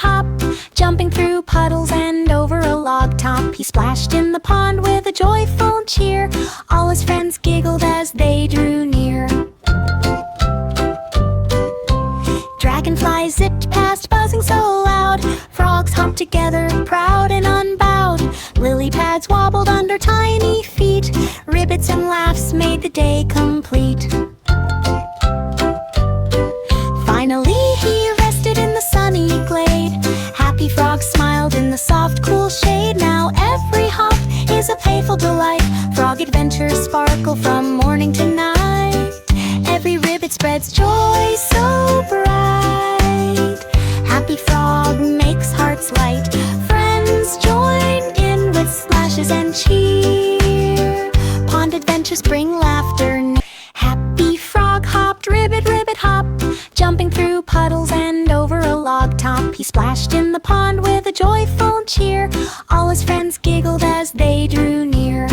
hop, jumping through puddles and over a log top. He splashed in the pond with a joyful cheer. All his friends giggled as they drew near. Dragonflies zipped past, buzzing so loud. Frogs hopped together, proud and unbowed. Lily pads wobbled under tiny feet. Ribbits and laughs made the day complete. Finally he rested in the sunny glade. Happy frogs smiled in the soft, cool shade. Now every hop is a playful delight. Frog adventures sparkle from morning to night. Every ribbit spreads joy so bright. Happy frog makes hearts light. Friends join in with splashes and cheer. Pond adventures bring laughter. Happy frog hopped, ribbit, ribbit, hop, jumping through puddles and over a log top. He splashed in the pond with a joyful cheer. All his friends giggled as they drew near.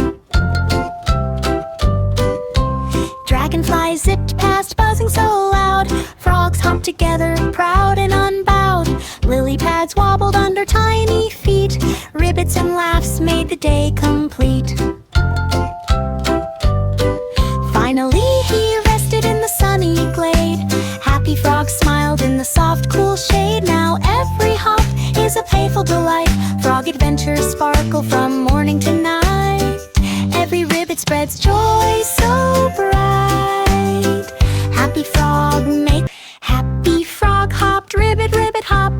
Dragonflies zipped past, buzzing so loud. Frogs hopped together, proud and unbowed. Lily pads wobbled under tiny feet. Ribbits and laughs made the day complete. Finally he rested in the sunny glade. Happy frogs smiled in the soft, cool shade. Now every hop is a playful delight. Frog adventures sparkle from morning to night. Every ribbit spreads joy so bright. Happy frog hopped, ribbit, ribbit, hop,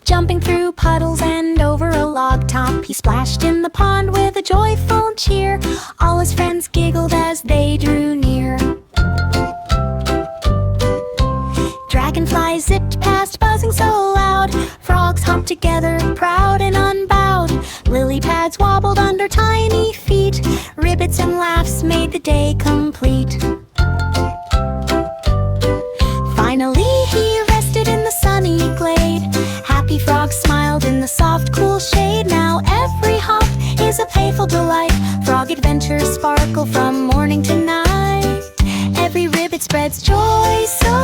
jumping through puddles and over a log top. He splashed in the pond with a joyful cheer. All his friends giggled as they drew near. Dragonflies zipped past, buzzing so loud. Frogs hopped together, proud and unbowed. Lily pads wobbled under tiny feet. Ribbits and laughs made the day complete. Finally he rested in the sunny glade. Happy frogs smiled in the soft, cool shade. Now every hop is a playful delight. Frog adventures sparkle from morning to night. Every ribbit spreads joy so